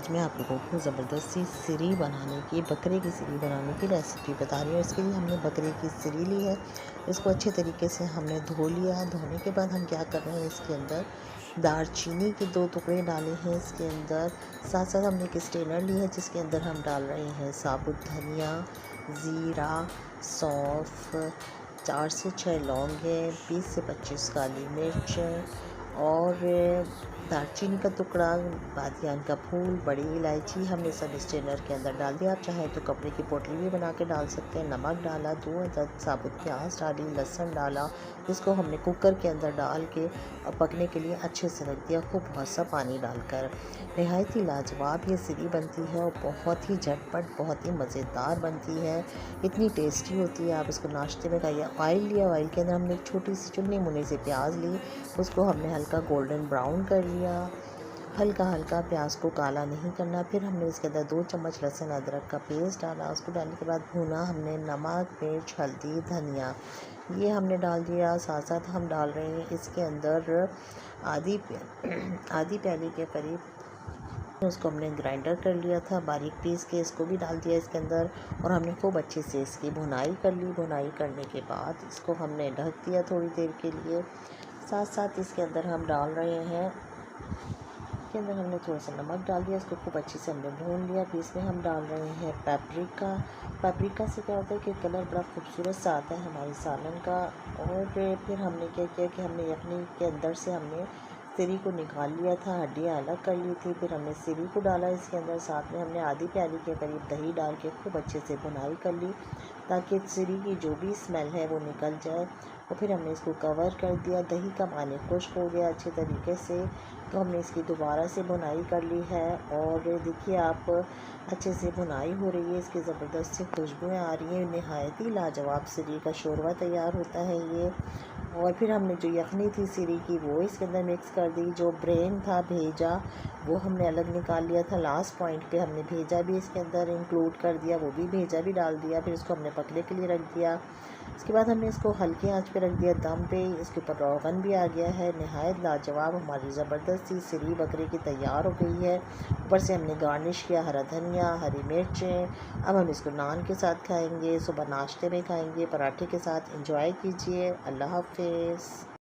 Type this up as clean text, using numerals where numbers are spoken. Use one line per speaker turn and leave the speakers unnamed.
आज मैं आप लोगों को ज़बरदस्त सी सिरी बनाने की, बकरे की सिरी बनाने की रेसिपी बता रही हूँ। इसके लिए हमने बकरे की सिरी ली है। इसको अच्छे तरीके से हमने धो लिया। धोने के बाद हम क्या कर रहे हैं, इसके अंदर दालचीनी के 2 टुकड़े डाले हैं। इसके अंदर साथ साथ हमने एक स्ट्रेनर ली है जिसके अंदर हम डाल रहे हैं साबुत धनिया, ज़ीरा, सौंफ, 4 से 6 लौंगें, 20 से 25 काली मिर्च और दालचीनी का टुकड़ा, बादियान का फूल, बड़ी इलायची हमने सब स्ट्रेनर के अंदर डाल दिया। आप चाहें तो कपड़े की पोटली भी बना के डाल सकते हैं। नमक डाला, 2 अदद साबुत प्याज डाली, लहसुन डाला, जिसको हमने कुकर के अंदर डाल के और पकने के लिए अच्छे से रख दिया, खूब बहुत सा पानी डालकर। नहायत ही लाजवाब ये सिरी बनती है और बहुत ही झटपट, बहुत ही मज़ेदार बनती है, इतनी टेस्टी होती है। आप इसको नाश्ते में खाइए। ऑयल लिया, ऑयल के अंदर हमने एक छोटी सी चुन्नी मुन्नी से प्याज ली, उसको हमने हल्का गोल्डन ब्राउन कर लिया। हल्का हल्का प्याज को काला नहीं करना। फिर हमने इसके अंदर 2 चम्मच लहसुन अदरक का पेस्ट डाला। उसको डालने के बाद भुना हमने नमक, मिर्च, हल्दी, धनिया ये हमने डाल दिया। साथ साथ हम डाल रहे हैं इसके अंदर आधी प्याली के करीब, उसको हमने ग्राइंडर कर लिया था बारीक पीस के, इसको भी डाल दिया इसके अंदर और हमने खूब अच्छे से इसकी भुनाई कर ली। भुनाई करने के बाद इसको हमने ढक दिया थोड़ी देर के लिए। साथ साथ इसके अंदर हम डाल रहे हैं, इसके अंदर हमने थोड़ा सा नमक डाल दिया, इसको खूब अच्छे से हमने भून लिया। फिर इसमें हम डाल रहे हैं पेपरिका। पेपरिका से क्या होता है कि कलर बड़ा खूबसूरत सा आता है हमारे सालन का। और फिर हमने क्या किया कि हमने यखनी के अंदर से हमने सिरी को निकाल लिया था, हड्डियाँ अलग कर ली थी। फिर हमने सिरी को डाला इसके अंदर, साथ में हमने आधी प्याली के करीब दही डाल के खूब अच्छे से भुनाई कर ली ताकि सिरी की जो भी स्मेल है वो निकल जाए। और फिर हमने इसको कवर कर दिया। दही का पानी खुश्क हो गया अच्छे तरीके से, तो हमने इसकी दोबारा से भुनाई कर ली है। और देखिए आप, अच्छे से भुनाई हो रही है, इसकी ज़बरदस्त सी खुशबुएँ आ रही हैं। नहायत ही लाजवाब सिरी का शोरबा तैयार होता है ये। और फिर हमने जो यखनी थी सिरी की वो इसके अंदर मिक्स कर दी। जो ब्रेन था भेजा वो हमने अलग निकाल लिया था। लास्ट पॉइंट पे हमने भेजा भी इसके अंदर इंक्लूड कर दिया, वो भी भेजा भी डाल दिया। फिर इसको हमने पकने के लिए रख दिया। इसके बाद हमने इसको हल्की आंच पे रख दिया दम पे। इसके ऊपर रोगन भी आ गया है। नहायत लाजवाब हमारी ज़बरदस्त सी सिरी बकरे की तैयार हो गई है। ऊपर से हमने गार्निश किया हरा धनिया, हरी मिर्चें। अब हम इसको नान के साथ खाएंगे, सुबह नाश्ते में खाएंगे, पराठे के साथ। एंजॉय कीजिए। अल्लाह हाफिज़।